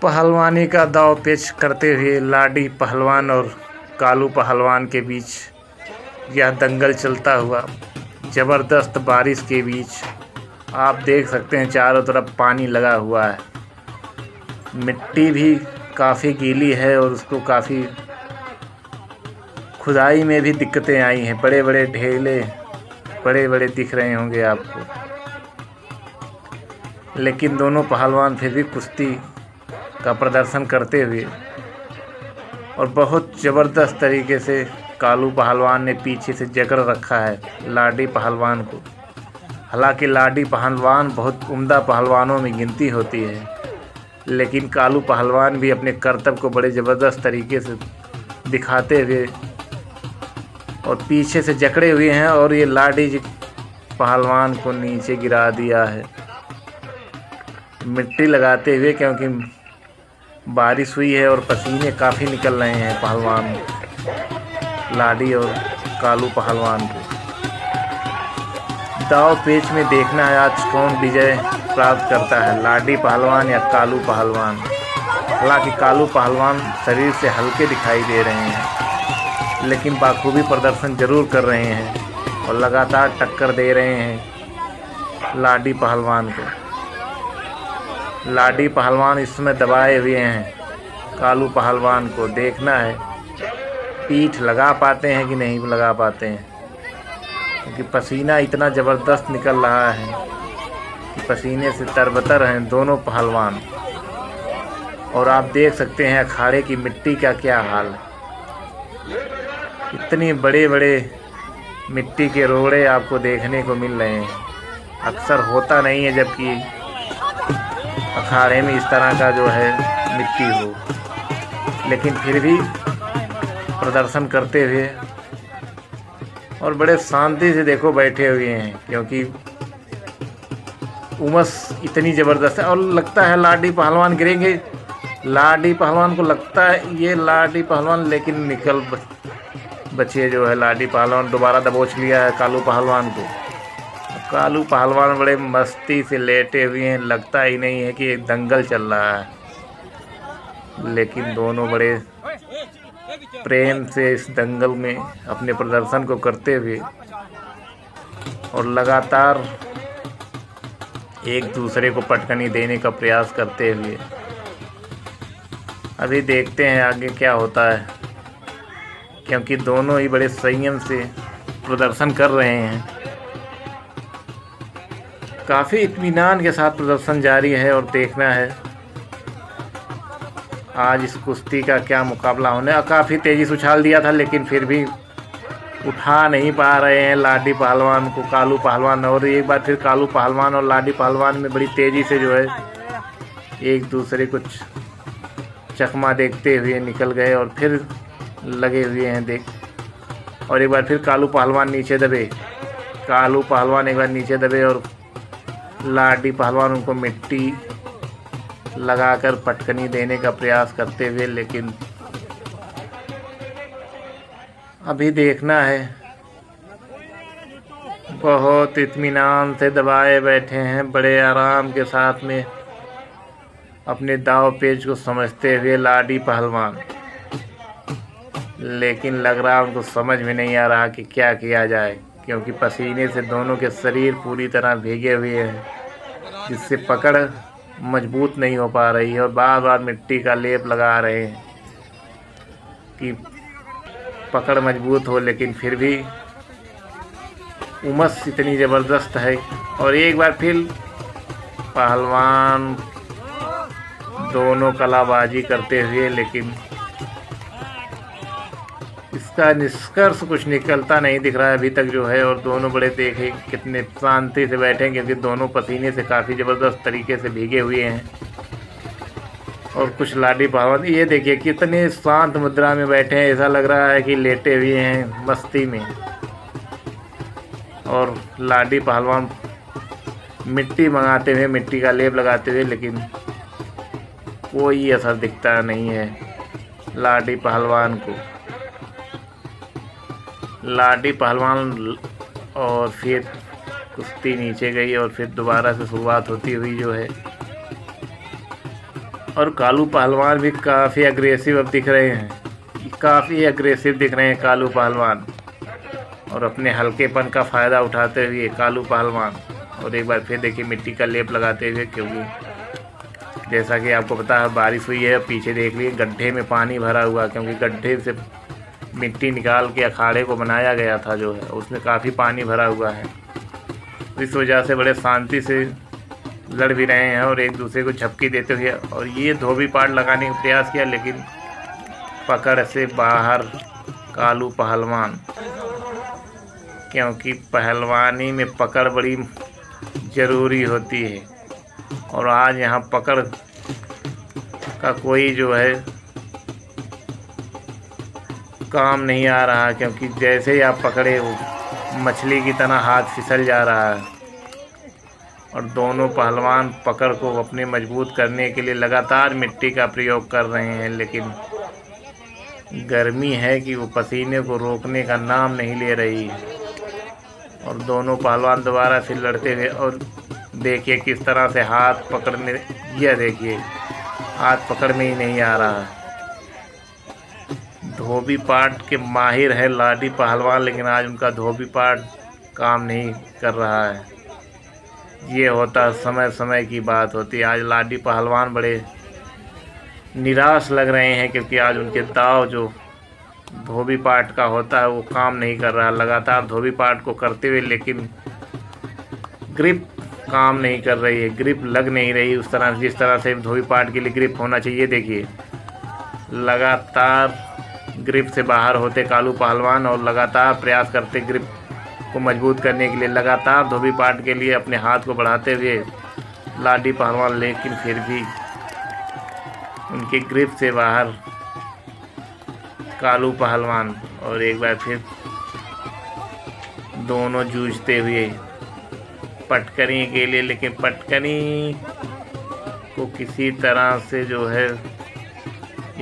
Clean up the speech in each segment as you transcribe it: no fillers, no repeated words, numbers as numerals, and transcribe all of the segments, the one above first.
पहलवानी का दांव पेच करते हुए लाडी पहलवान और कालू पहलवान के बीच यह दंगल चलता हुआ ज़बरदस्त बारिश के बीच आप देख सकते हैं चारों तरफ पानी लगा हुआ है। मिट्टी भी काफ़ी गीली है और उसको काफ़ी खुदाई में भी दिक्कतें आई हैं। बड़े बड़े ढेले बड़े बड़े दिख रहे होंगे आपको, लेकिन दोनों पहलवान फिर भी कुश्ती का प्रदर्शन करते हुए और बहुत ज़बरदस्त तरीके से कालू पहलवान ने पीछे से जकड़ रखा है लाडी पहलवान को। हालांकि लाडी पहलवान बहुत उम्दा पहलवानों में गिनती होती है, लेकिन कालू पहलवान भी अपने कर्तव्य को बड़े ज़बरदस्त तरीके से दिखाते हुए और पीछे से जकड़े हुए हैं और ये लाडी पहलवान को नीचे गिरा दिया है मिट्टी लगाते हुए, क्योंकि बारिश हुई है और पसीने काफ़ी निकल रहे हैं पहलवान लाडी और कालू पहलवान को। दाव पेच में देखना है आज कौन विजय प्राप्त करता है, लाडी पहलवान या कालू पहलवान। हालांकि कालू पहलवान शरीर से हल्के दिखाई दे रहे हैं, लेकिन बाखूबी प्रदर्शन जरूर कर रहे हैं और लगातार टक्कर दे रहे हैं लाडी पहलवान को। लाडी पहलवान इस समय दबाए हुए हैं कालू पहलवान को। देखना है पीठ लगा पाते हैं कि नहीं लगा पाते हैं, क्योंकि पसीना इतना ज़बरदस्त निकल रहा है कि पसीने से तरबतर हैं दोनों पहलवान। और आप देख सकते हैं अखाड़े की मिट्टी का क्या हाल है। इतनी बड़े बड़े मिट्टी के रोड़े आपको देखने को मिल रहे हैं, अक्सर होता नहीं है जबकि अखाड़े में इस तरह का जो है मिट्टी हो। लेकिन फिर भी प्रदर्शन करते हुए और बड़े शांति से देखो बैठे हुए हैं, क्योंकि उमस इतनी ज़बरदस्त है। और लगता है लाडी पहलवान गिरेंगे, लाडी पहलवान को लगता है ये लाडी पहलवान, लेकिन निकल बचे जो है लाडी पहलवान। दोबारा दबोच लिया है कालू पहलवान को। कालू पहलवान बड़े मस्ती से लेटे हुए हैं, लगता ही नहीं है कि एक दंगल चल रहा है, लेकिन दोनों बड़े प्रेम से इस दंगल में अपने प्रदर्शन को करते हुए और लगातार एक दूसरे को पटकनी देने का प्रयास करते हुए। अभी देखते हैं आगे क्या होता है, क्योंकि दोनों ही बड़े संयम से प्रदर्शन कर रहे हैं। काफ़ी इत्मीनान के साथ प्रदर्शन जारी है और देखना है आज इस कुश्ती का क्या मुकाबला होने। काफ़ी तेज़ी से उछाल दिया था, लेकिन फिर भी उठा नहीं पा रहे हैं लाडी पहलवान को कालू पहलवान। और एक बार फिर कालू पहलवान और लाडी पहलवान में बड़ी तेज़ी से जो है एक दूसरे को चकमा देखते हुए निकल गए और फिर लगे हुए हैं देख। और एक बार फिर कालू पहलवान नीचे दबे, कालू पहलवान एक बार नीचे दबे और लाडी पहलवान उनको मिट्टी लगाकर पटकनी देने का प्रयास करते हुए। लेकिन अभी देखना है, बहुत इत्मीनान से दबाए बैठे हैं, बड़े आराम के साथ में अपने दाव पेच को समझते हुए लाडी पहलवान। लेकिन लग रहा है उनको समझ में नहीं आ रहा कि क्या किया जाए, क्योंकि पसीने से दोनों के शरीर पूरी तरह भीगे हुए हैं, जिससे पकड़ मजबूत नहीं हो पा रही है। और बार बार मिट्टी का लेप लगा रहे हैं कि पकड़ मजबूत हो, लेकिन फिर भी उमस इतनी ज़बरदस्त है। और एक बार फिर पहलवान दोनों कलाबाजी करते हुए, लेकिन इसका निष्कर्ष कुछ निकलता नहीं दिख रहा है अभी तक जो है। और दोनों बड़े देखे कितने शांति से बैठे हैं, क्योंकि दोनों पसीने से काफ़ी ज़बरदस्त तरीके से भीगे हुए हैं। और कुछ लाडी पहलवान ये देखिए कितने शांत मुद्रा में बैठे हैं, ऐसा लग रहा है कि लेटे हुए हैं मस्ती में। और लाडी पहलवान मिट्टी मंगाते हुए, मिट्टी का लेप लगाते हुए, लेकिन कोई असर दिखता नहीं है लाडी पहलवान को। लाडी पहलवान और फिर कुश्ती नीचे गई और फिर दोबारा से शुरुआत होती हुई जो है और कालू पहलवान भी काफ़ी अग्रेसिव अब दिख रहे हैं, काफ़ी अग्रेसिव दिख रहे हैं कालू पहलवान, और अपने हल्केपन का फ़ायदा उठाते हुए कालू पहलवान। और एक बार फिर देखिए मिट्टी का लेप लगाते हुए, क्योंकि जैसा कि आपको पता है बारिश हुई है। पीछे देख लिए गड्ढे में पानी भरा हुआ, क्योंकि गड्ढे से मिट्टी निकाल के अखाड़े को बनाया गया था जो है, उसमें काफ़ी पानी भरा हुआ है। इस वजह से बड़े शांति से लड़ भी रहे हैं और एक दूसरे को झपकी देते हुए, और ये धोबी पाट लगाने का प्रयास किया, लेकिन पकड़ से बाहर कालू पहलवान, क्योंकि पहलवानी में पकड़ बड़ी ज़रूरी होती है। और आज यहाँ पकड़ का कोई जो है काम नहीं आ रहा, क्योंकि जैसे ही आप पकड़े वो मछली की तरह हाथ फिसल जा रहा है। और दोनों पहलवान पकड़ को अपने मजबूत करने के लिए लगातार मिट्टी का प्रयोग कर रहे हैं, लेकिन गर्मी है कि वो पसीने को रोकने का नाम नहीं ले रही है। और दोनों पहलवान दोबारा फिर लड़ते हुए, और देखिए किस तरह से हाथ पकड़ने, यह देखिए हाथ पकड़ में ही नहीं आ रहा है। धोबी पाट के माहिर है लाडी पहलवान, लेकिन आज उनका धोबी पाट काम नहीं कर रहा है। ये होता समय समय की बात होती है। आज लाडी पहलवान बड़े निराश लग रहे हैं, क्योंकि आज उनके दाव जो धोबी पाट का होता है वो काम नहीं कर रहा। लगातार धोबी पाट को करते हुए, लेकिन ग्रिप काम नहीं कर रही है, ग्रिप लग नहीं रही उस तरह जिस तरह से धोबी पाट के लिए ग्रिप होना चाहिए। देखिए लगातार ग्रिप से बाहर होते कालू पहलवान, और लगातार प्रयास करते ग्रिप को मजबूत करने के लिए, लगातार धोबी पाट के लिए अपने हाथ को बढ़ाते हुए लाडी पहलवान, लेकिन फिर भी उनके ग्रिप से बाहर कालू पहलवान। और एक बार फिर दोनों जूझते हुए पटकनी के लिए, लेकिन पटकनी को किसी तरह से जो है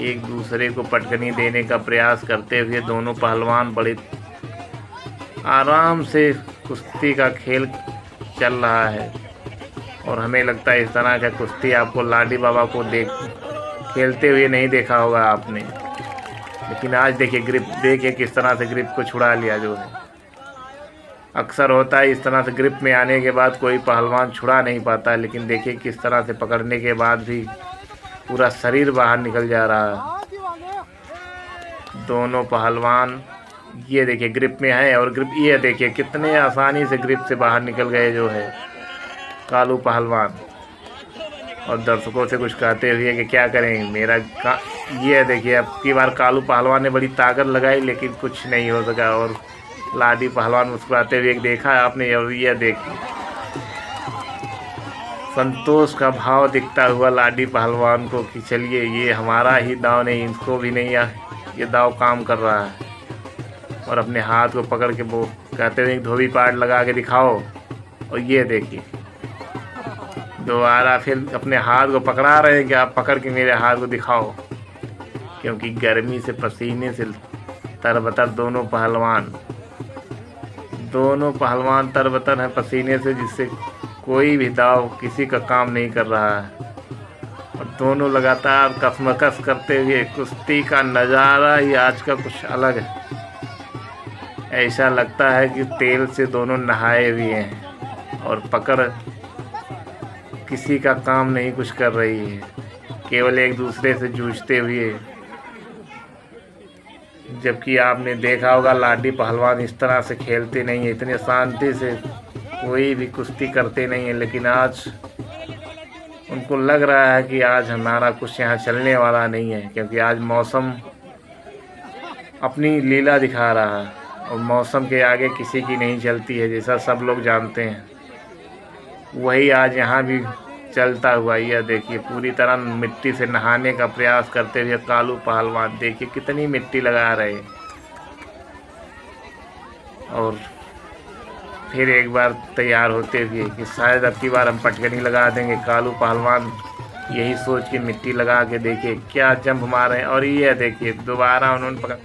एक दूसरे को पटकनी देने का प्रयास करते हुए दोनों पहलवान बड़े आराम से कुश्ती का खेल चल रहा है। और हमें लगता है इस तरह का कुश्ती आपको लाडी बाबा को खेलते हुए नहीं देखा होगा आपने, लेकिन आज देखिए ग्रिप, देखिए किस तरह से ग्रिप को छुड़ा लिया जो है। अक्सर होता है इस तरह से ग्रिप में आने के बाद कोई पहलवान छुड़ा नहीं पाता, लेकिन देखिए किस तरह से पकड़ने के बाद भी पूरा शरीर बाहर निकल जा रहा है। दोनों पहलवान ये देखिए ग्रिप में है, और ग्रिप ये देखिए कितने आसानी से ग्रिप से बाहर निकल गए जो है कालू पहलवान। और दर्शकों से कुछ कहते हुए कि क्या करें ये देखिए अब की बार कालू पहलवान ने बड़ी ताकत लगाई, लेकिन कुछ नहीं हो सका। और लाडी पहलवान मुस्कुराते हुए देखा है आपने, और यह देखिए संतोष का भाव दिखता हुआ लाडी पहलवान को कि चलिए ये हमारा ही दाव नहीं, इनको भी नहीं ये दाव काम कर रहा है। और अपने हाथ को पकड़ के वो कहते हुए धोबी पाट लगा के दिखाओ। और ये देखिए दोबारा फिर अपने हाथ को पकड़ा रहे हैं कि आप पकड़ के मेरे हाथ को दिखाओ, क्योंकि गर्मी से पसीने से तरबतर दोनों पहलवान तरबतर हैं पसीने से, जिससे कोई भी दाव किसी का काम नहीं कर रहा है। और दोनों लगातार कसमकस करते हुए कुश्ती का नज़ारा ही आज का कुछ अलग है। ऐसा लगता है कि तेल से दोनों नहाए हुए हैं, और पकड़ किसी का काम नहीं कुछ कर रही है, केवल एक दूसरे से जूझते हुए। जबकि आपने देखा होगा लाडी पहलवान इस तरह से खेलते नहीं है, इतने शांति से कोई भी कुश्ती करते नहीं है, लेकिन आज उनको लग रहा है कि आज हमारा कुछ यहाँ चलने वाला नहीं है, क्योंकि आज मौसम अपनी लीला दिखा रहा है, और मौसम के आगे किसी की नहीं चलती है, जैसा सब लोग जानते हैं। वही आज यहाँ भी चलता हुआ। यह देखिए पूरी तरह मिट्टी से नहाने का प्रयास करते हुए कालू पहलवान, देखिए कितनी मिट्टी लगा रहे हैं। और फिर एक बार तैयार होते हुए कि शायद अब की बार हम पटकनी लगा देंगे। कालू पहलवान यही सोच के मिट्टी लगा के देखिए क्या जंप मारे हैं। और ये देखिए दोबारा उन्होंने पकड़,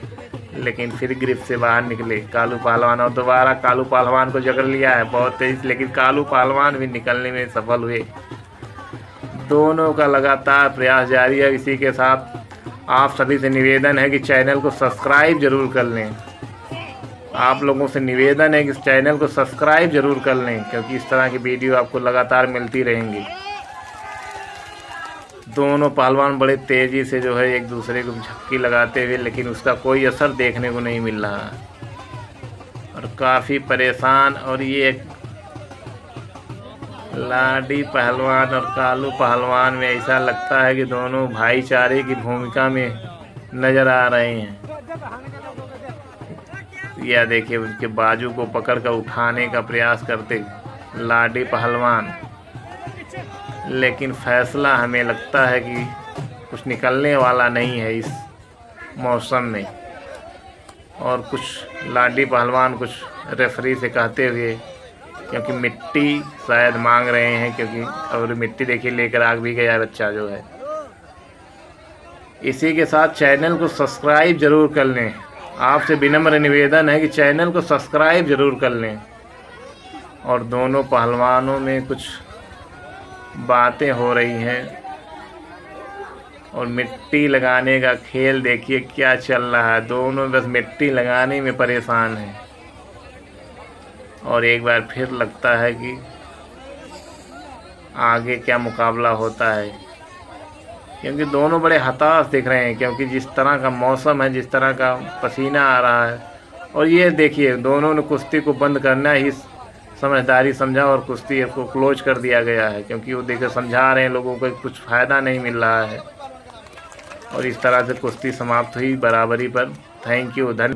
लेकिन फिर ग्रिप से बाहर निकले कालू पहलवान, और दोबारा कालू पहलवान को जकड़ लिया है बहुत तेज, लेकिन कालू पहलवान भी निकलने में सफल हुए। दोनों का लगातार प्रयास जारी है। इसी के साथ आप सभी से निवेदन है कि चैनल को सब्सक्राइब ज़रूर कर लें। आप लोगों से निवेदन है कि इस चैनल को सब्सक्राइब ज़रूर कर लें, क्योंकि इस तरह की वीडियो आपको लगातार मिलती रहेंगी। दोनों पहलवान बड़े तेज़ी से जो है एक दूसरे को झपकी लगाते हुए, लेकिन उसका कोई असर देखने को नहीं मिल रहा है और काफ़ी परेशान। और ये एक लाडी पहलवान और कालू पहलवान में ऐसा लगता है कि दोनों भाईचारे की भूमिका में नज़र आ रहे हैं। यह देखिए उनके बाजू को पकड़कर उठाने का प्रयास करते लाडी पहलवान, लेकिन फैसला हमें लगता है कि कुछ निकलने वाला नहीं है इस मौसम में। और कुछ लाडी पहलवान कुछ रेफरी से कहते हुए, क्योंकि मिट्टी शायद मांग रहे हैं, क्योंकि और मिट्टी देखिए लेकर आग भी गया बच्चा जो है। इसी के साथ चैनल को सब्सक्राइब ज़रूर कर लें। आपसे विनम्र निवेदन है कि चैनल को सब्सक्राइब ज़रूर कर लें। और दोनों पहलवानों में कुछ बातें हो रही हैं और मिट्टी लगाने का खेल देखिए क्या चल रहा है। दोनों बस मिट्टी लगाने में परेशान हैं। और एक बार फिर लगता है कि आगे क्या मुकाबला होता है, क्योंकि दोनों बड़े हताश दिख रहे हैं, क्योंकि जिस तरह का मौसम है, जिस तरह का पसीना आ रहा है। और ये देखिए दोनों ने कुश्ती को बंद करना ही समझदारी समझा और कुश्ती को क्लोज कर दिया गया है, क्योंकि वो देखिए समझा रहे हैं लोगों को कुछ फ़ायदा नहीं मिल रहा है। और इस तरह से कुश्ती समाप्त हुई बराबरी पर। थैंक यू, धन्यवाद।